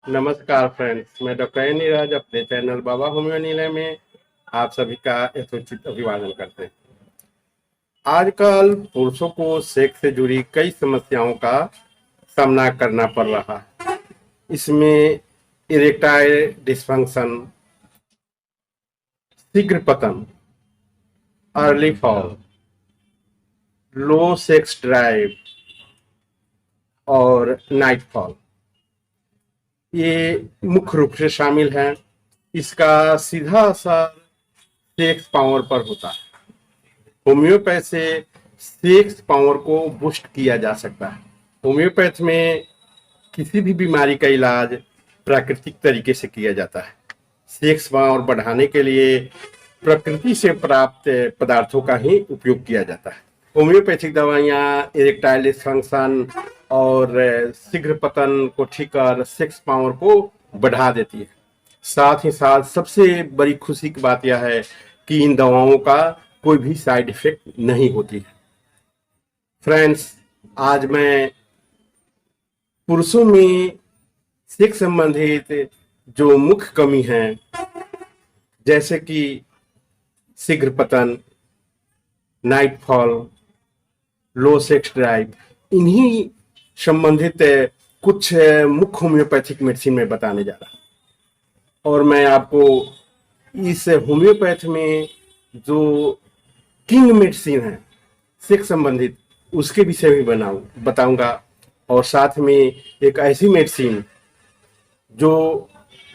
नमस्कार फ्रेंड्स, मैं डॉक्टर नीरज अपने चैनल बाबा होम्यो निलय में आप सभी का यथोचित अभिवादन करते हैं। आजकल पुरुषों को सेक्स से जुड़ी कई समस्याओं का सामना करना पड़ रहा है। इसमें इरेक्टाइल डिस्फंक्शन, शीघ्र पतन, अर्ली फॉल, लो सेक्स ड्राइव और नाइट फॉल ये मुख्य रूप से शामिल हैं। इसका सीधा असर सेक्स पावर पर होता है। होम्योपैथ से सेक्स पावर को बूस्ट किया जा सकता है। होम्योपैथ में किसी भी बीमारी का इलाज प्राकृतिक तरीके से किया जाता है। सेक्स पावर बढ़ाने के लिए प्रकृति से प्राप्त पदार्थों का ही उपयोग किया जाता है। होम्योपैथिक दवाइयाँ इरेक्टाइल डिस्फंक्शन और शीघ्र पतन को ठीक कर सेक्स पावर को बढ़ा देती है। साथ ही साथ सबसे बड़ी खुशी की बात यह है कि इन दवाओं का कोई भी साइड इफेक्ट नहीं होती है। फ्रेंड्स, आज मैं पुरुषों में सेक्स संबंधित जो मुख्य कमी है, जैसे कि शीघ्र पतन, नाइट फॉल, लो सेक्स ड्राइव, इन्हीं संबंधित कुछ मुख्य होम्योपैथिक मेडिसिन में बताने जा रहा हूं। और मैं आपको इस होम्योपैथ में जो किंग मेडिसिन है सेक्स संबंधित, उसके विषय में बताऊंगा। और साथ में एक ऐसी मेडिसिन जो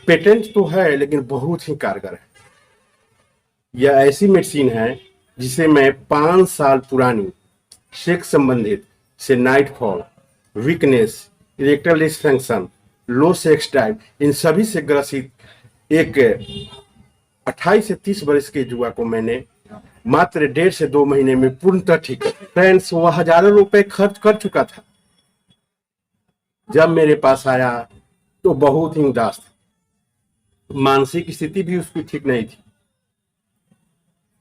पेटेंट तो है लेकिन बहुत ही कारगर है। यह ऐसी मेडिसिन है जिसे मैं 5 साल पुरानी सेक्स संबंधित से night fall, weakness, erectile dysfunction, low sex drive, इन सभी से ग्रसित एक 28 से 30 वर्ष के युवा को मैंने मात्र 1.5 से 2 महीने में पूर्णतः ठीक कर। फ्रेंड्स, वह हजारों रुपए खर्च कर चुका था। जब मेरे पास आया तो बहुत ही उदास था। मानसिक स्थिति भी उसकी ठीक नहीं थी।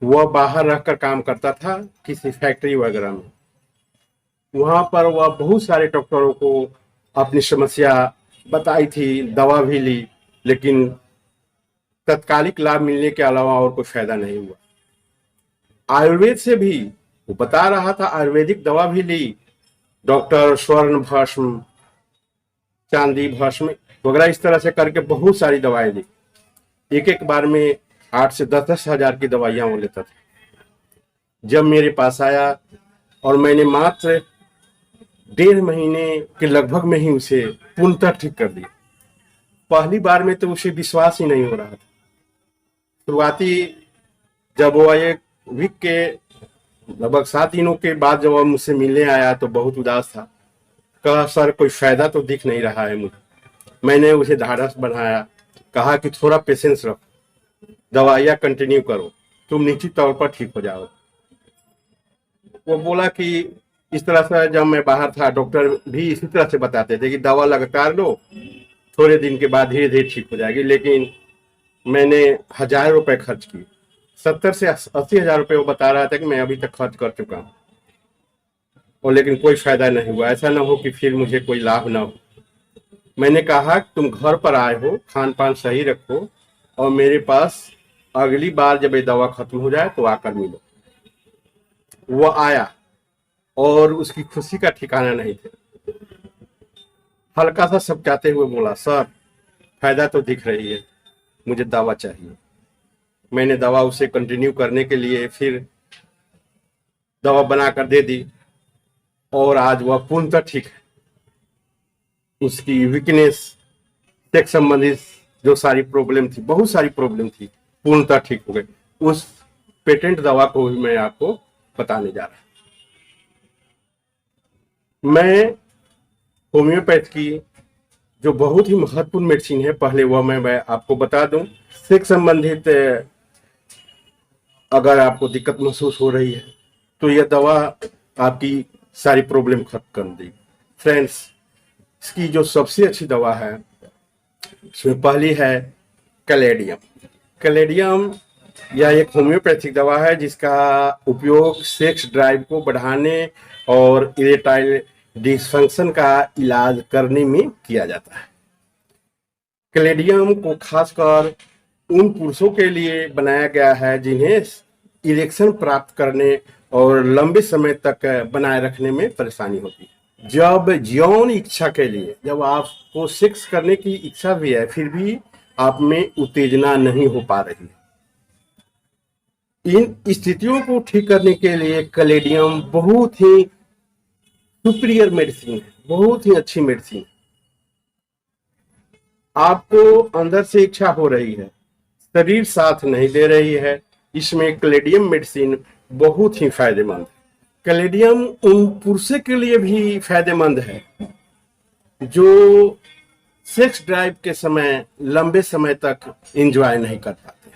वह बाहर रहकर काम करता था किसी फैक्ट्री वगैरह में। वहां पर वह बहुत सारे डॉक्टरों को अपनी समस्या बताई थी, दवा भी ली, लेकिन तत्कालिक लाभ मिलने के अलावा और कोई फायदा नहीं हुआ। आयुर्वेद से भी वो बता रहा था, आयुर्वेदिक दवा भी ली, डॉक्टर स्वर्ण भस्म, चांदी भस्म वगैरह इस तरह से करके बहुत सारी दवाएं ली। एक एक बार में 8 से 10 हजार की दवाइयां वो लेता था। जब मेरे पास आया और मैंने मात्र 1.5 महीने के लगभग में ही उसे पूर्णतः ठीक कर दिया। पहली बार में तो उसे विश्वास ही नहीं हो रहा था। शुरुआती जब वो 1 वीक के लगभग 7 दिनों के बाद जब वो मुझसे मिलने आया तो बहुत उदास था। कहा, सर कोई फायदा तो दिख नहीं रहा है मुझे। मैंने उसे ढाढ़स बढ़ाया, कहा कि थोड़ा पेशेंस रखो, दवाइयाँ कंटिन्यू करो, तुम निश्चित तौर पर ठीक हो जाओ। वो बोला कि इस तरह से जब मैं बाहर था, डॉक्टर भी इसी तरह से बताते थे कि दवा लगातार लो, थोड़े दिन के बाद धीरे धीरे ठीक हो जाएगी। लेकिन मैंने 1000 रुपए खर्च किए। 70 से 80 हजार रुपए वो बता रहा था कि मैं अभी तक खर्च कर चुका हूँ, और लेकिन कोई फायदा नहीं हुआ। ऐसा ना हो कि फिर मुझे कोई लाभ ना हो। मैंने कहा तुम घर पर आए हो, खान पान सही रखो, और मेरे पास अगली बार जब ये दवा खत्म हो जाए तो आकर मिलो। वो आया और उसकी खुशी का ठिकाना नहीं था। हल्का सा समझाते हुए बोला, सर फायदा तो दिख रही है, मुझे दवा चाहिए। मैंने दवा उसे कंटिन्यू करने के लिए फिर दवा बनाकर दे दी, और आज वह पूर्णतः ठीक है। उसकी वीकनेस, सेक्स संबंधित जो सारी प्रॉब्लम थी, बहुत सारी प्रॉब्लम थी, पूर्णतः ठीक हो गई। उस पेटेंट दवा को भी मैं आपको बताने जा रहा हूं। मैं होम्योपैथ की जो बहुत ही महत्वपूर्ण मेडिसिन है, पहले वह मैं आपको बता दूं। सेक्स संबंधित अगर आपको दिक्कत महसूस हो रही है तो यह दवा आपकी सारी प्रॉब्लम खत्म कर देगी। फ्रेंड्स, इसकी जो सबसे अच्छी दवा है उसमें पहली है कैलेडियम। कैलेडियम यह एक होम्योपैथिक दवा है जिसका उपयोग सेक्स ड्राइव को बढ़ाने और इरेक्टाइल डिस्फंक्शन का इलाज करने में किया जाता है। कैलेडियम को खासकर उन पुरुषों के लिए बनाया गया है जिन्हें इरेक्शन प्राप्त करने और लंबे समय तक बनाए रखने में परेशानी होती है। जब यौन इच्छा के लिए, जब आपको सेक्स करने की इच्छा भी है फिर भी आप में उत्तेजना नहीं हो पा रही है, इन स्थितियों को ठीक करने के लिए कैलेडियम बहुत ही सुपीरियर मेडिसिन है, बहुत ही अच्छी मेडिसिन। आपको अंदर से इच्छा हो रही है, शरीर साथ नहीं दे रही है, इसमें कैलेडियम मेडिसिन बहुत ही फायदेमंद है। कैलेडियम उन पुरुषों के लिए भी फायदेमंद है जो सेक्स ड्राइव के समय लंबे समय तक एंजॉय नहीं कर पाते,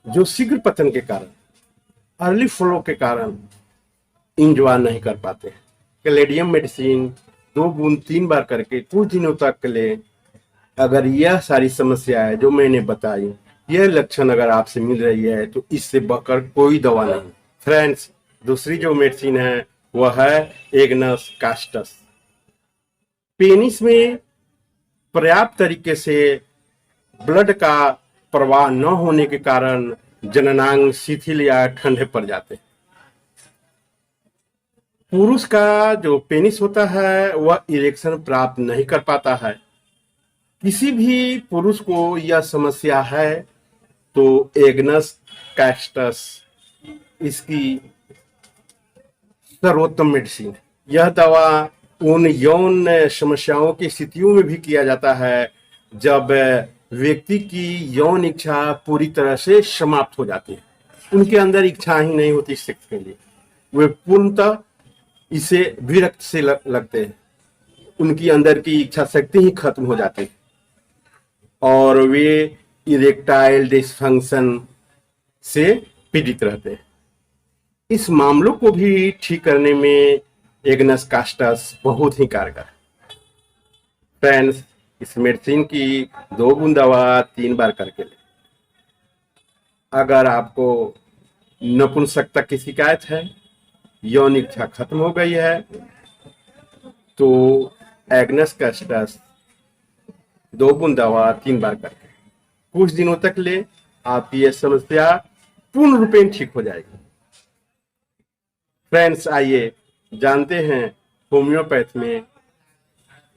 जो शीघ्र पतन के कारण, अर्ली फ्लो के कारण एंजॉय नहीं कर पाते। कैलेडियम मेडिसिन 2 बूंद 3 बार करके कुछ दिनों तक ले, अगर यह सारी समस्याएं जो मैंने बताई, यह लक्षण अगर आपसे मिल रही है तो इससे बढ़कर कोई दवा नहीं। फ्रेंड्स, दूसरी जो मेडिसिन है वह है एग्नस कास्टस। पेनिस में पर्याप्त तरीके से ब्लड का प्रवाह न होने के कारण जननांग शिथिल या ठंडे पड़ जाते हैं। पुरुष का जो पेनिस होता है वह इरेक्शन प्राप्त नहीं कर पाता है। किसी भी पुरुष को यह समस्या है तो एग्नस कास्टस इसकी सर्वोत्तम मेडिसिन है। यह दवा उन यौन समस्याओं की स्थितियों में भी किया जाता है जब व्यक्ति की यौन इच्छा पूरी तरह से समाप्त हो जाती है, उनके अंदर इच्छा ही नहीं होती सेक्स के लिए, वे पूर्णतः इसे विरक्त से लगते हैं, उनकी अंदर की इच्छा शक्ति ही खत्म हो जाती है और वे इरेक्टाइल डिसफंक्शन से पीड़ित रहते हैं। इस मामलों को भी ठीक करने में एग्नस कास्टस बहुत ही कारगर है। फ्रेंड्स, इस मेडिसिन की 2 बूंद दवा 3 बार करके ले। अगर आपको नपुंसकता की शिकायत है, यौन इच्छा खत्म हो गई है, तो एग्नस कास्टस 2 बूंद दवा 3 बार करके कुछ दिनों तक ले, आपकी यह समस्या पूर्ण रूपेण ठीक हो जाएगी। फ्रेंड्स, आइए जानते हैं होम्योपैथ में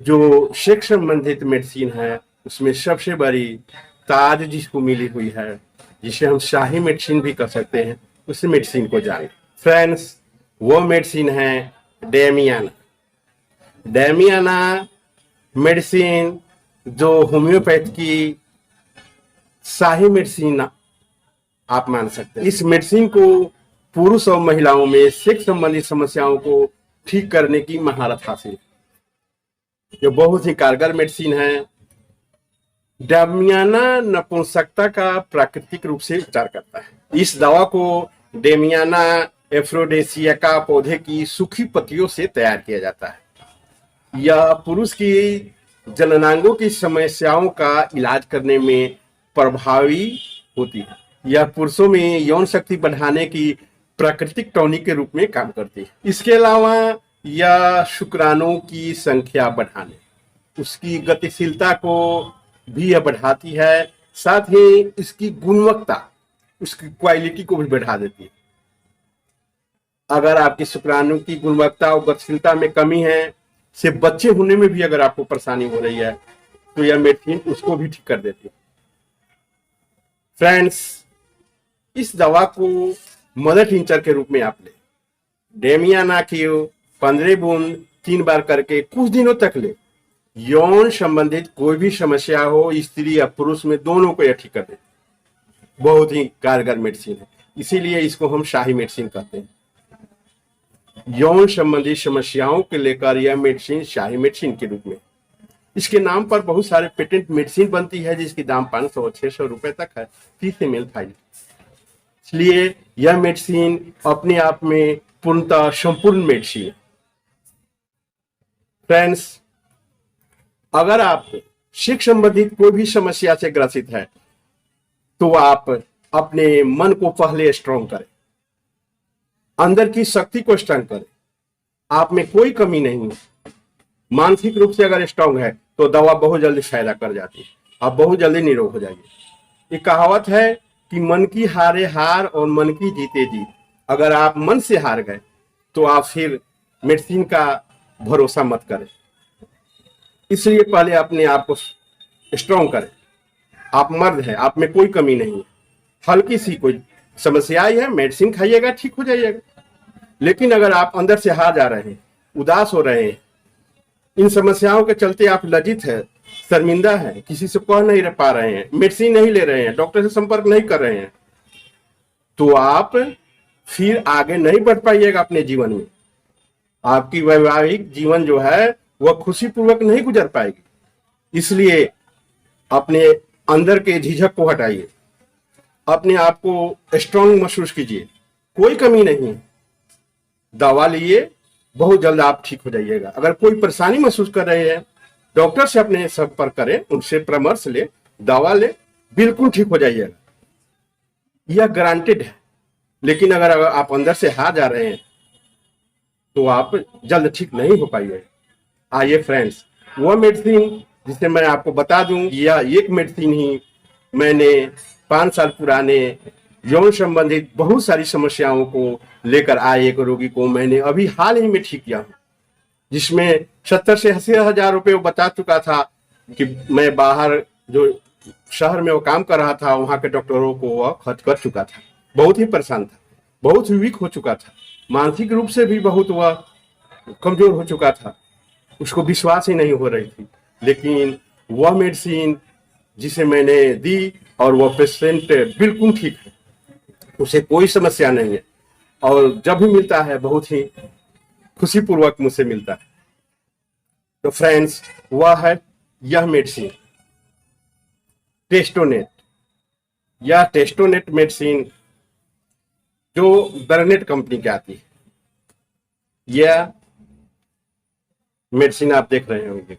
जो सेक्स संबंधित मेडिसिन है उसमें सबसे बड़ी ताज जिसको मिली हुई है, जिसे हम शाही मेडिसिन भी कह सकते हैं, उस मेडिसिन को जानें। फ्रेंड्स, वो मेडिसिन है डेमियाना। डेमियाना मेडिसिन जो होम्योपैथ की शाही मेडिसिन आप मान सकते हैं। इस मेडिसिन को पुरुष और महिलाओं में सेक्स संबंधित समस्याओं को ठीक करने की महारत हासिल है। यह बहुत ही कारगर मेडिसिन है। डेमियाना नपुंसकता का प्राकृतिक रूप से उपचार करता है। इस दवा को डेमियाना एफ्रोडेसियाका पौधे की सूखी पत्तियों से तैयार किया जाता है। यह पुरुष की जननांगों की समस्याओं का इलाज करने में प्रभावी होती है। यह पुरुषों में यौन शक्ति बढ़ाने की प्राकृतिक टॉनिक के रूप में काम करती है। इसके अलावा यह शुक्राणुओं की संख्या बढ़ाने, उसकी गतिशीलता को भी यह बढ़ाती है, साथ ही इसकी गुणवत्ता, उसकी क्वालिटी को भी बढ़ा देती है। अगर आपकी शुक्राणु की गुणवत्ता और गतिशीलता में कमी है, से बच्चे होने में भी अगर आपको परेशानी हो रही है, तो यह मेडिसिन उसको भी ठीक कर देती है। फ्रेंड्स, इस दवा को मदर टिंचर के रूप में आप ले। डेमियाना की 15 बूंद 3 बार करके कुछ दिनों तक ले। यौन संबंधित कोई भी समस्या हो, स्त्री या पुरुष में, दोनों को यह ठीक कर देती है। बहुत ही कारगर मेडिसिन है, इसीलिए इसको हम शाही मेडिसिन कहते हैं। यौन संबंधी समस्याओं के लेकर यह मेडिसिन शाही मेडिसिन के रूप में, इसके नाम पर बहुत सारे पेटेंट मेडिसिन बनती है जिसकी दाम 500-600 रुपए तक है 30 ml फाइल। इसलिए यह मेडिसिन अपने आप में पूर्णतः संपूर्ण मेडिसिन है। फ्रेंड्स, अगर आप सेक्स संबंधित कोई भी समस्या से ग्रसित है तो आप अपने मन को पहले स्ट्रॉन्ग करें, अंदर की शक्ति को स्ट्रॉन्ग करें। आप में कोई कमी नहीं है। मानसिक रूप से अगर स्ट्रॉन्ग है तो दवा बहुत जल्दी फायदा कर जाती है। आप बहुत जल्दी निरोग हो जाएंगे। एक कहावत है कि मन की हारे हार और मन की जीते जीत। अगर आप मन से हार गए तो आप फिर मेडिसिन का भरोसा मत करें। इसलिए पहले अपने आप को स्ट्रॉन्ग करें। आप मर्द हैं, आप में कोई कमी नहीं है। हल्की सी कोई समस्या आई है, मेडिसिन खाइएगा, ठीक हो जाइएगा। लेकिन अगर आप अंदर से हार जा रहे हैं, उदास हो रहे हैं, इन समस्याओं के चलते आप लज्जित है, शर्मिंदा है, किसी से कह नहीं पा रहे हैं, मेडिसिन नहीं ले रहे हैं, डॉक्टर से संपर्क नहीं कर रहे हैं, तो आप फिर आगे नहीं बढ़ पाइएगा अपने जीवन में। आपकी वैवाहिक जीवन जो है वह खुशीपूर्वक नहीं गुजर पाएगी। इसलिए अपने अंदर के झिझक को हटाइए, अपने आप को स्ट्रांग महसूस कीजिए, कोई कमी नहीं है। दवा लिए, बहुत जल्द आप ठीक हो जाइएगा। अगर कोई परेशानी महसूस कर रहे हैं, डॉक्टर से अपने संपर्क करें, उनसे परामर्श ले, दवा ले, बिल्कुल ठीक हो जाइएगा, यह गारंटेड है। लेकिन अगर आप अंदर से हार जा रहे हैं तो आप जल्द ठीक नहीं हो पाइएगा। आइए फ्रेंड्स, वह मेडिसिन जिसे मैं आपको बता दूं, या एक मेडिसिन ही मैंने 5 साल पुराने यौन संबंधित बहुत सारी समस्याओं को लेकर आए एक रोगी को मैंने अभी हाल ही में ठीक किया हूं, जिसमें 70 से 80 हजार रुपये वो बता चुका था कि मैं बाहर जो शहर में वो काम कर रहा था, वहां के डॉक्टरों को वह खर्च कर चुका था। बहुत ही परेशान था, बहुत ही वीक हो चुका था, मानसिक रूप से भी बहुत वह कमजोर हो चुका था, उसको विश्वास ही नहीं हो रही थी। लेकिन वह मेडिसिन जिसे मैंने दी और वह पेशेंट बिल्कुल ठीक है, उसे कोई समस्या नहीं है, और जब भी मिलता है बहुत ही खुशीपूर्वक मुझसे मिलता है। तो फ्रेंड्स, वह है यह मेडिसिन टेस्टोनेट। यह टेस्टोनेट मेडिसिन जो बर्नेट कंपनी की आती है, यह मेडिसिन आप देख रहे होंगे,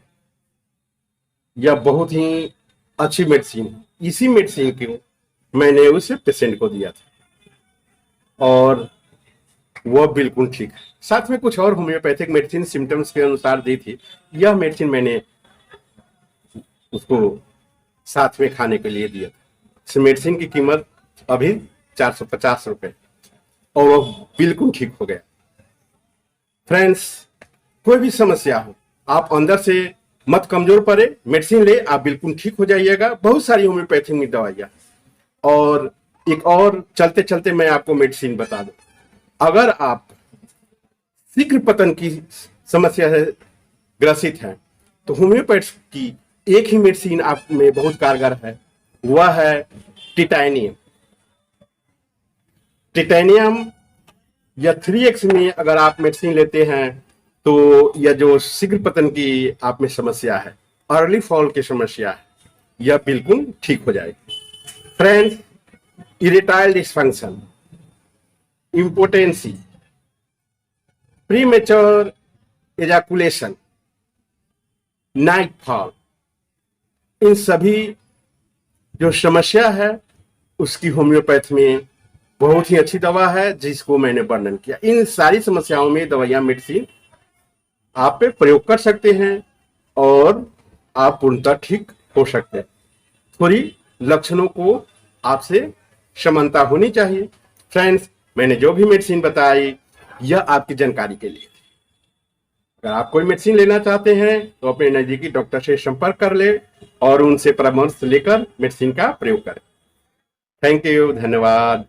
यह बहुत ही अच्छी मेडिसिन है। इसी मेडिसिन को मैंने उस पेशेंट को दिया था और वह बिल्कुल ठीक है। साथ में कुछ और होम्योपैथिक मेडिसिन सिम्टम्स के अनुसार दी थी। यह मेडिसिन मैंने उसको साथ में खाने के लिए दिया था। इस मेडिसिन की कीमत अभी 450 रुपए, और वह बिल्कुल ठीक हो गया। फ्रेंड्स, कोई भी समस्या हो, आप अंदर से मत कमजोर पड़े, मेडिसिन ले, आप बिल्कुल ठीक हो जाइएगा। बहुत सारी होम्योपैथिक में दवाइयाँ, और एक और चलते चलते मैं आपको मेडिसिन बता दूं। अगर आप शीघ्र पतन की समस्या से ग्रसित हैं तो होम्योपैथ की एक ही मेडिसिन आप में बहुत कारगर है, वह है टिटैनियम। टिटैनियम या 3x में अगर आप मेडिसिन लेते हैं तो यह जो शीघ्र पतन की आप में समस्या है, अर्ली फॉल की समस्या है, यह बिल्कुल ठीक हो जाएगी। Friends, erectile dysfunction, impotency, premature ejaculation, night fall, इन सभी जो समस्या है उसकी होम्योपैथ में बहुत ही अच्छी दवा है, जिसको मैंने वर्णन किया। इन सारी समस्याओं में दवाइयां, मेडिसिन आप पे प्रयोग कर सकते हैं और आप पूर्णतः ठीक हो सकते हैं। थोड़ी लक्षणों को आपसे समानता होनी चाहिए। फ्रेंड्स, मैंने जो भी मेडिसिन बताई यह आपकी जानकारी के लिए। अगर आप कोई मेडिसिन लेना चाहते हैं तो अपने नजदीकी डॉक्टर से संपर्क कर ले और उनसे परामर्श लेकर मेडिसिन का प्रयोग करें। थैंक यू, धन्यवाद।